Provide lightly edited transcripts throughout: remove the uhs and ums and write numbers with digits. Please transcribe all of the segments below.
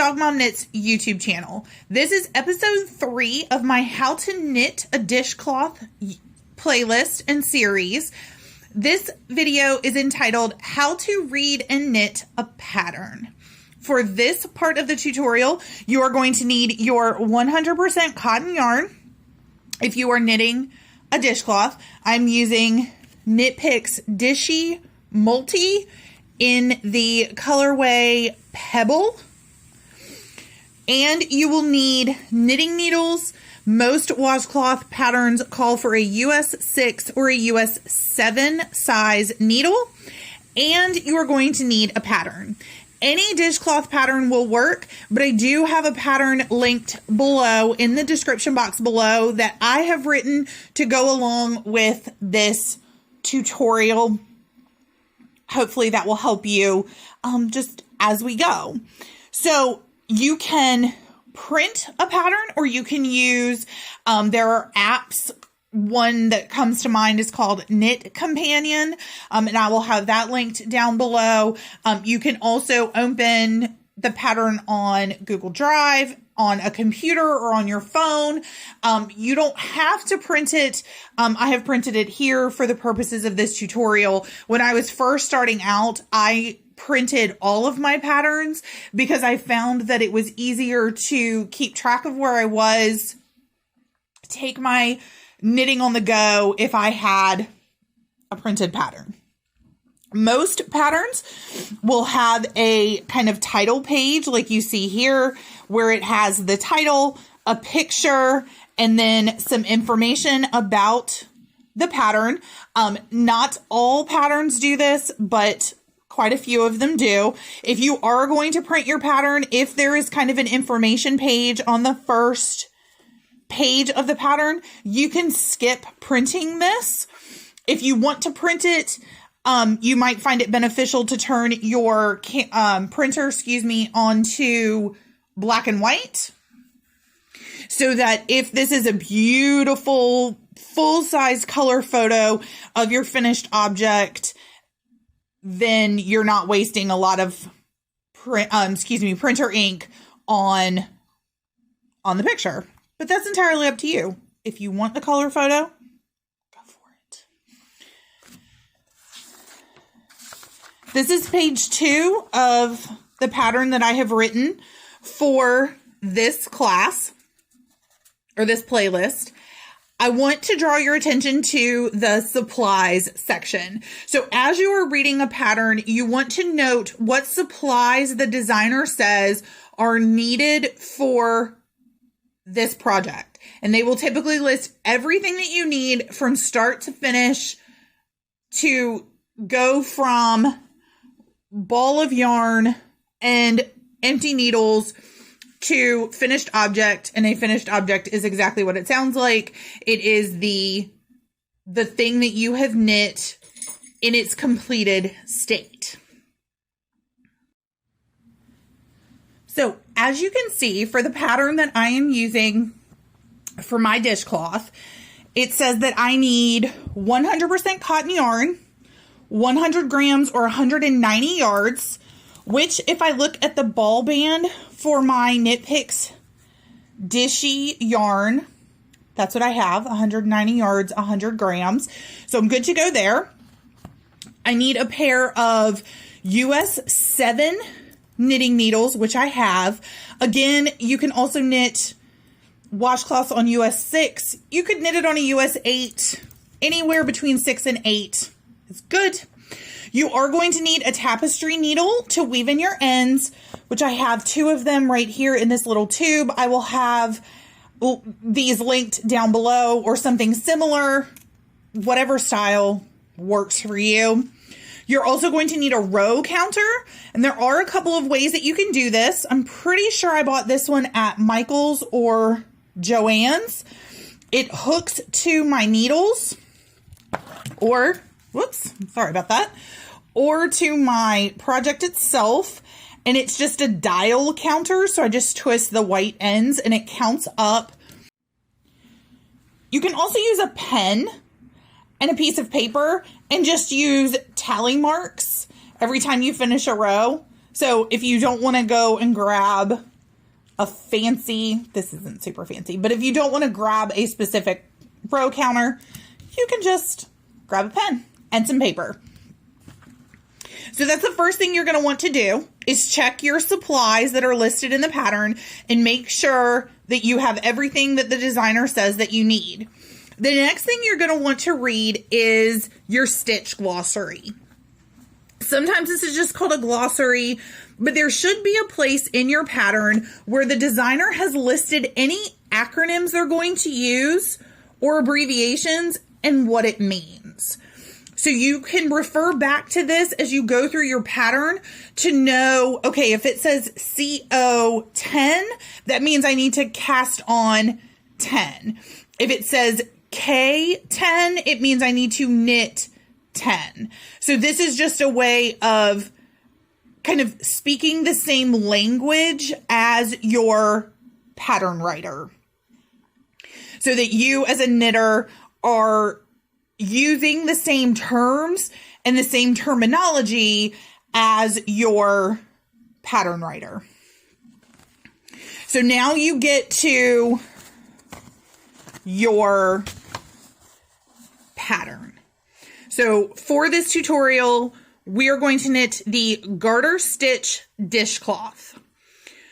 Dog Mom Knits YouTube channel. This is episode 3 of my How to Knit a Dishcloth playlist and series. This video is entitled How to Read and Knit a Pattern. For this part of the tutorial, you are going to need your 100% cotton yarn. If you are knitting a dishcloth, I'm using Knit Picks Dishy Multi in the colorway Pebble. And you will need knitting needles. Most washcloth patterns call for a US 6 or a US 7 size needle. And you are going to need a pattern. Any dishcloth pattern will work, but I do have a pattern linked below in the description box below that I have written to go along with this tutorial. Hopefully that will help you just as we go. So you can print a pattern or you can use, there are apps. One that comes to mind is called Knit Companion, and I will have that linked down below. You can also open the pattern on Google Drive, on a computer, or on your phone. You don't have to print it. I have printed it here for the purposes of this tutorial. When I was first starting out, I printed all of my patterns because I found that it was easier to keep track of where I was, take my knitting on the go if I had a printed pattern. Most patterns will have a kind of title page like you see here, where it has the title, a picture, and then some information about the pattern. Not all patterns do this, but quite a few of them do. If you are going to print your pattern, if there is kind of an information page on the first page of the pattern, you can skip printing this. If you want to print it, you might find it beneficial to turn your printer, onto black and white, so that if this is a beautiful full-size color photo of your finished object, then you're not wasting a lot of printer ink on the picture. But that's entirely up to you. If you want the color photo, go for it. This is page 2 of the pattern that I have written for this class, or this playlist. I want to draw your attention to the supplies section. So as you are reading a pattern, you want to note what supplies the designer says are needed for this project. And they will typically list everything that you need from start to finish, to go from ball of yarn and empty needles to finished object. And a finished object is exactly what it sounds like. It is the thing that you have knit in its completed state. So as you can see, for the pattern that I am using for my dishcloth, it says that I need 100% cotton yarn, 100 grams or 190 yards, which if I look at the ball band for my Knit Picks Dishy yarn, that's what I have, 190 yards, 100 grams. So I'm good to go there. I need a pair of US 7 knitting needles, which I have. Again, you can also knit washcloths on US 6. You could knit it on a US 8. Anywhere between 6 and 8 is good. You are going to need a tapestry needle to weave in your ends, which I have 2 of them right here in this little tube. I will have these linked down below, or something similar, whatever style works for you. You're also going to need a row counter, and there are a couple of ways that you can do this. I'm pretty sure I bought this one at Michael's or Joann's. It hooks to my needles, or, whoops, sorry about that, or to my project itself, and it's just a dial counter, so I just twist the white ends and it counts up. You can also use a pen and a piece of paper and just use tally marks every time you finish a row. So if you don't want to go and grab a fancy, this isn't super fancy, but if you don't want to grab a specific row counter, you can just grab a pen and some paper. So that's the first thing you're going to want to do is check your supplies that are listed in the pattern and make sure that you have everything that the designer says that you need. The next thing you're going to want to read is your stitch glossary. Sometimes this is just called a glossary, but there should be a place in your pattern where the designer has listed any acronyms they're going to use or abbreviations and what it means. So you can refer back to this as you go through your pattern to know, okay, if it says CO10, that means I need to cast on 10. If it says K10, it means I need to knit 10. So this is just a way of kind of speaking the same language as your pattern writer, so that you as a knitter are using the same terms and the same terminology as your pattern writer. So now you get to your pattern. So for this tutorial, we are going to knit the garter stitch dishcloth.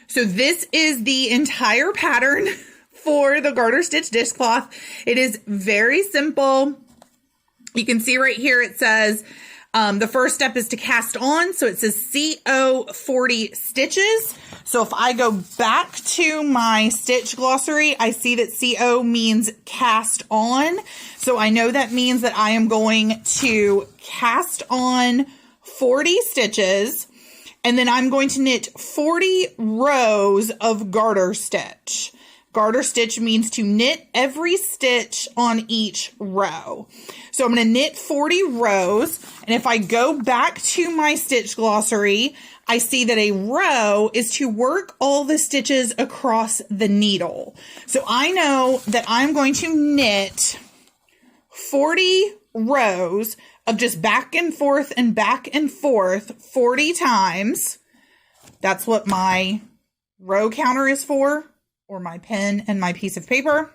So this is the entire pattern for the garter stitch dishcloth. It is very simple. You can see right here it says the first step is to cast on. So it says CO 40 stitches. So if I go back to my stitch glossary, I see that CO means cast on. So I know that means that I am going to cast on 40 stitches, and then I'm going to knit 40 rows of garter stitch. Garter stitch means to knit every stitch on each row. So I'm going to knit 40 rows. And if I go back to my stitch glossary, I see that a row is to work all the stitches across the needle. So I know that I'm going to knit 40 rows of just back and forth 40 times. That's what my row counter is for, or my pen and my piece of paper.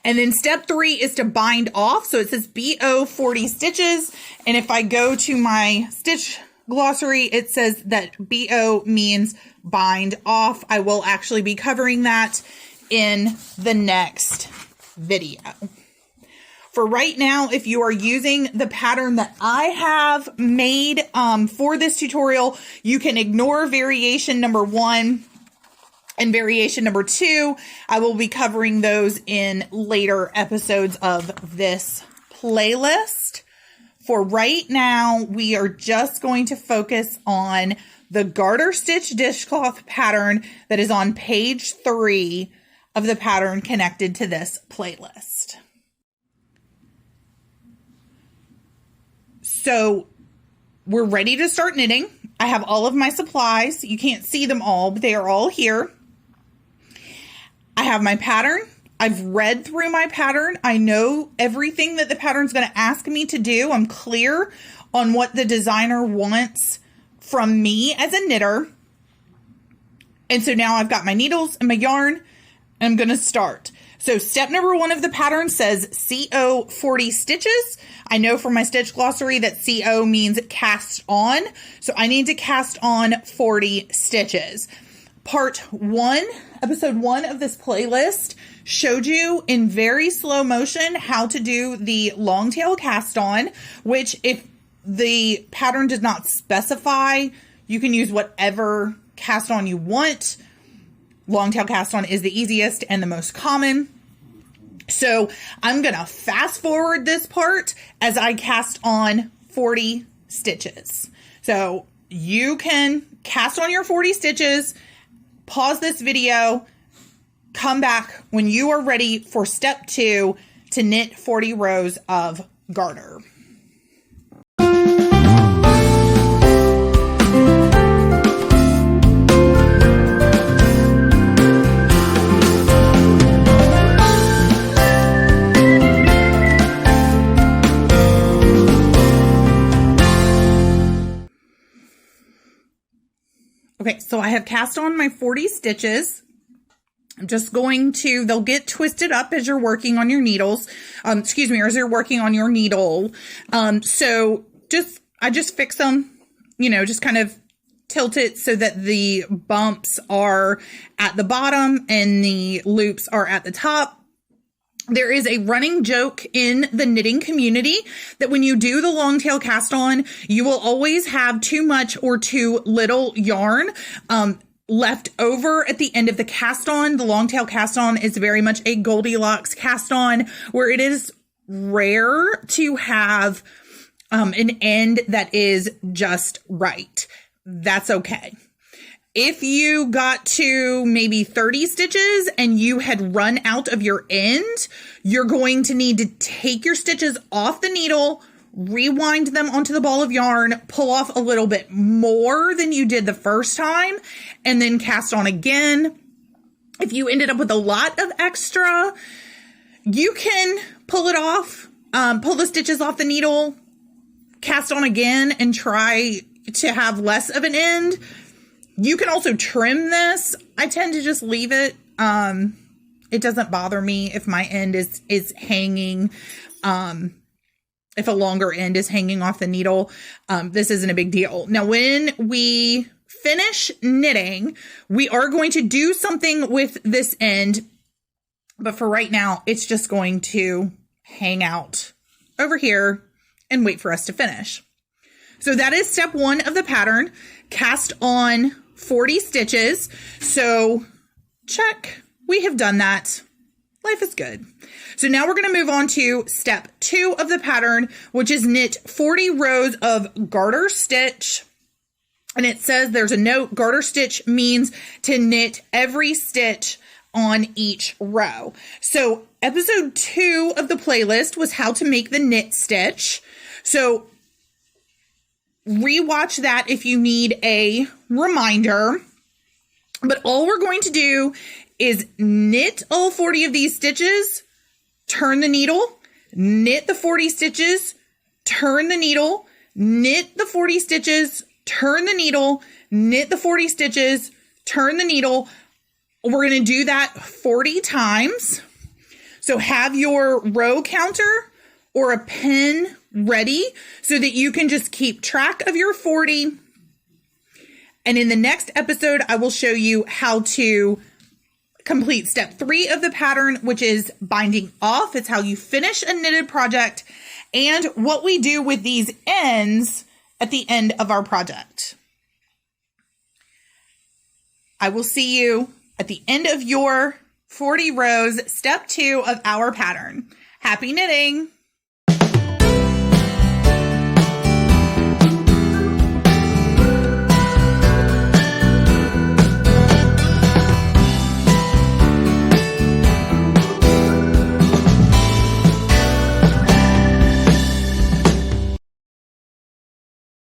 And then step 3 is to bind off. So it says BO 40 stitches. And if I go to my stitch glossary, it says that BO means bind off. I will actually be covering that in the next video. For right now, if you are using the pattern that I have made for this tutorial, you can ignore variation number 1 and variation number 2. I will be covering those in later episodes of this playlist. For right now, we are just going to focus on the garter stitch dishcloth pattern that is on page 3 of the pattern connected to this playlist. So we're ready to start knitting. I have all of my supplies. You can't see them all, but they are all here. I have my pattern. I've read through my pattern. I know everything that the pattern's going to ask me to do. I'm clear on what the designer wants from me as a knitter. And so now I've got my needles and my yarn, and I'm going to start. So step number 1 of the pattern says CO 40 stitches. I know from my stitch glossary that CO means cast on. So I need to cast on 40 stitches. Part 1, episode 1 of this playlist showed you in very slow motion how to do the long tail cast on, which if the pattern does not specify, you can use whatever cast on you want. Long tail cast on is the easiest and the most common. So I'm going to fast forward this part as I cast on 40 stitches. So you can cast on your 40 stitches, pause this video, come back when you are ready for step 2 to knit 40 rows of garter. Okay, so I have cast on my 40 stitches. I'm just going to, they'll get twisted up as you're working on your needles, or as you're working on your needle. I just fix them, just kind of tilt it so that the bumps are at the bottom and the loops are at the top. There is a running joke in the knitting community that when you do the long tail cast on, you will always have too much or too little yarn, left over at the end of the cast on. The long tail cast on is very much a Goldilocks cast on, where it is rare to have an end that is just right. That's okay. If you got to maybe 30 stitches and you had run out of your end, you're going to need to take your stitches off the needle, rewind them onto the ball of yarn, pull off a little bit more than you did the first time, and then cast on again. If you ended up with a lot of extra, you can pull it off, pull the stitches off the needle, cast on again, and try to have less of an end. You can also trim this. I tend to just leave it. It doesn't bother me if my end is hanging, if a longer end is hanging off the needle. This isn't a big deal. Now, when we finish knitting, we are going to do something with this end, but for right now, it's just going to hang out over here and wait for us to finish. So that is step 1 of the pattern. Cast on 40 stitches. So check, we have done that. Life is good. So now we're going to move on to step 2 of the pattern, which is knit 40 rows of garter stitch. And it says there's a note, garter stitch means to knit every stitch on each row. So episode 2 of the playlist was how to make the knit stitch. So rewatch that if you need a reminder. But all we're going to do is knit all 40 of these stitches, turn the needle, knit the 40 stitches, turn the needle, knit the 40 stitches, turn the needle, knit the 40 stitches, turn the needle. We're going to do that 40 times. So have your row counter or a pen ready so that you can just keep track of your 40. And in the next episode, I will show you how to complete step 3 of the pattern, which is binding off. It's how you finish a knitted project and what we do with these ends at the end of our project. I will see you at the end of your 40 rows, step 2 of our pattern. Happy knitting!